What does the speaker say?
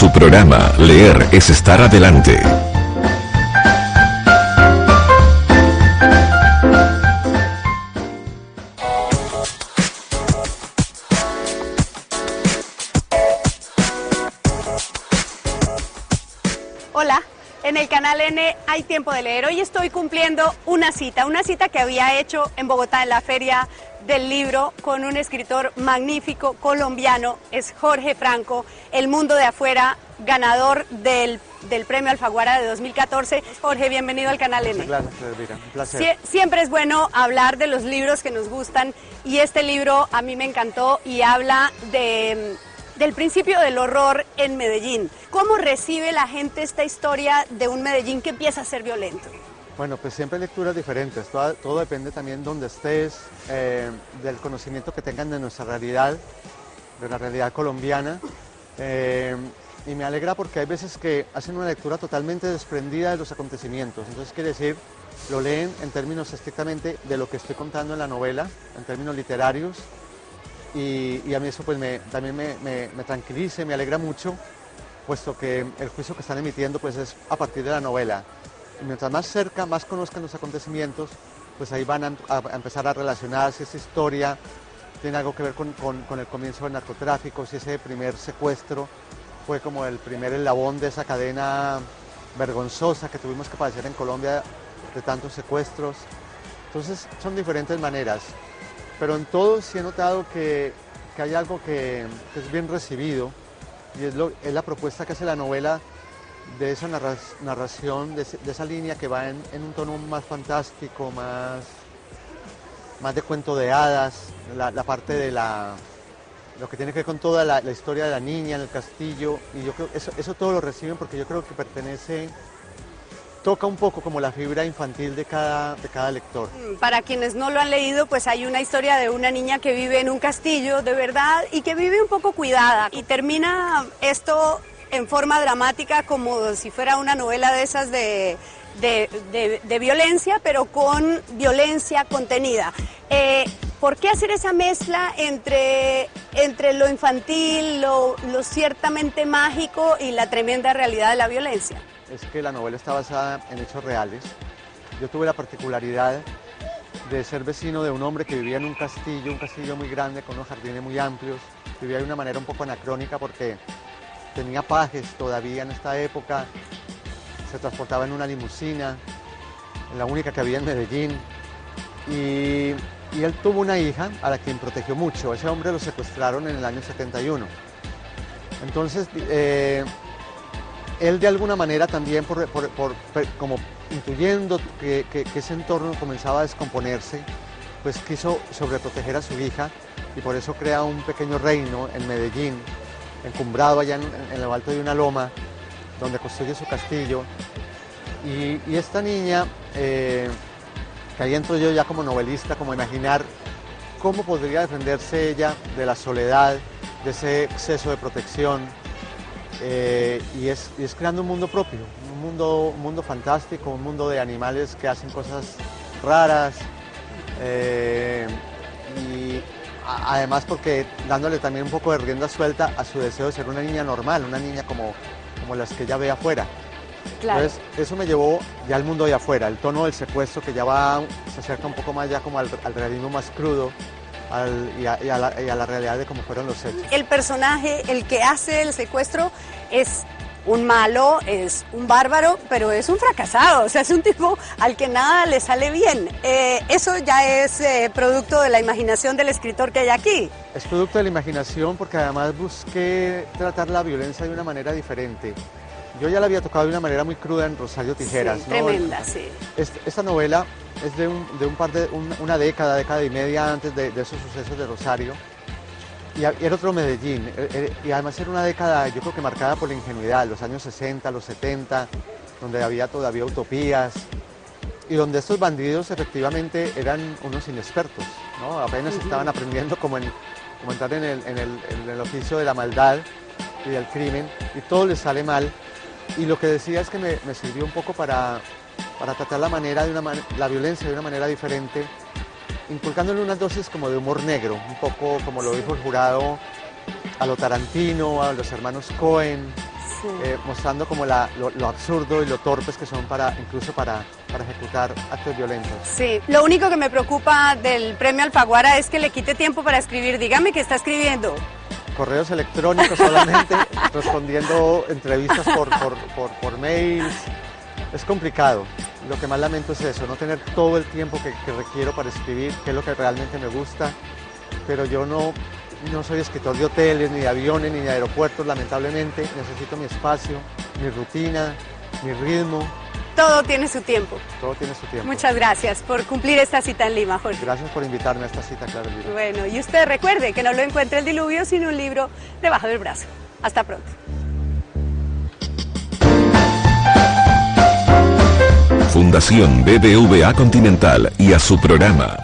Su programa Leer es estar adelante. Hola, en el canal N hay tiempo de leer. Hoy estoy cumpliendo una cita que había hecho en Bogotá en la Feria del Libro con un escritor magnífico colombiano, es Jorge Franco, El Mundo de Afuera, ganador del Premio Alfaguara de 2014. Jorge, bienvenido al canal N. Gracias, Elvira, un placer. Siempre es bueno hablar de los libros que nos gustan y este libro a mí me encantó y habla del principio del horror en Medellín. ¿Cómo recibe la gente esta historia de un Medellín que empieza a ser violento? Bueno, pues siempre hay lecturas diferentes, todo depende también de dónde estés, del conocimiento que tengan de nuestra realidad, de la realidad colombiana. Y me alegra porque hay veces que hacen una lectura totalmente desprendida de los acontecimientos. Entonces quiere decir, lo leen en términos estrictamente de lo que estoy contando en la novela, en términos literarios. Y a mí eso pues también me tranquiliza y me alegra mucho, puesto que el juicio que están emitiendo pues es a partir de la novela. Y mientras más cerca, más conozcan los acontecimientos, pues ahí van a empezar a relacionar si esa historia tiene algo que ver con el comienzo del narcotráfico, si ese primer secuestro fue como el primer eslabón de esa cadena vergonzosa que tuvimos que padecer en Colombia de tantos secuestros. Entonces son diferentes maneras, pero en todo sí he notado que hay algo que es bien recibido y es la propuesta que hace la novela de esa narración, de esa línea que va en un tono más fantástico, más de cuento de hadas, la parte de lo que tiene que ver con toda la historia de la niña en el castillo, y yo creo que eso todo lo reciben porque yo creo que toca un poco como la fibra infantil de cada lector. Para quienes no lo han leído, pues hay una historia de una niña que vive en un castillo de verdad y que vive un poco cuidada, y termina esto en forma dramática como si fuera una novela de esas de violencia, pero con violencia contenida. ¿Por qué hacer esa mezcla entre lo infantil, lo ciertamente mágico y la tremenda realidad de la violencia? Es que la novela está basada en hechos reales. Yo tuve la particularidad de ser vecino de un hombre que vivía en un castillo muy grande, con unos jardines muy amplios. Vivía de una manera un poco anacrónica porque tenía pajes todavía en esta época, se transportaba en una limusina, la única que había en Medellín, y él tuvo una hija a la quien protegió mucho. Ese hombre lo secuestraron en el año 71. Entonces, él de alguna manera también, como intuyendo que ese entorno comenzaba a descomponerse, pues quiso sobreproteger a su hija y por eso crea un pequeño reino en Medellín, encumbrado allá en lo alto de una loma, donde construye su castillo. Y esta niña, que ahí entro yo ya como novelista, como imaginar cómo podría defenderse ella de la soledad, de ese exceso de protección, y es creando un mundo propio, un mundo fantástico, un mundo de animales que hacen cosas raras, y además porque dándole también un poco de rienda suelta a su deseo de ser una niña normal, una niña como las que ella ve afuera. Claro. Entonces eso me llevó ya al mundo de afuera, el tono del secuestro que ya se acerca un poco más ya como al realismo más crudo y a la realidad de cómo fueron los hechos. El personaje, el que hace el secuestro, es un malo, es un bárbaro, pero es un fracasado, o sea, es un tipo al que nada le sale bien. Eso ya es producto de la imaginación del escritor que hay aquí. Es producto de la imaginación porque además busqué tratar la violencia de una manera diferente. Yo ya la había tocado de una manera muy cruda en Rosario Tijeras, sí, ¿no? Tremenda, sí. Esta novela es de una década y media antes de esos sucesos de Rosario. Y era otro Medellín, y además era una década, yo creo que marcada por la ingenuidad, los años 60, los 70, donde había todavía utopías, y donde estos bandidos efectivamente eran unos inexpertos, ¿no? Apenas estaban aprendiendo como entrar en el oficio de la maldad y del crimen, y todo les sale mal. Y lo que decía es que me sirvió un poco para tratar la violencia de una manera diferente, inculcándole unas dosis como de humor negro, un poco como lo dijo el jurado, a lo Tarantino, a los hermanos Cohen, Sí. Mostrando como lo absurdo y lo torpes que son incluso para ejecutar actos violentos. Sí, lo único que me preocupa del premio Alfaguara es que le quite tiempo para escribir. Dígame qué está escribiendo. Correos electrónicos solamente, respondiendo entrevistas por mails. Es complicado. Lo que más lamento es eso, no tener todo el tiempo que requiero para escribir, que es lo que realmente me gusta. Pero yo no soy escritor de hoteles, ni de aviones, ni de aeropuertos, lamentablemente. Necesito mi espacio, mi rutina, mi ritmo. Todo tiene su tiempo. Todo tiene su tiempo. Muchas gracias por cumplir esta cita en Lima, Jorge. Gracias por invitarme a esta cita, Clara Elvira. Bueno, y usted recuerde que no lo encuentre el diluvio sin un libro debajo del brazo. Hasta pronto. Fundación BBVA Continental y a su programa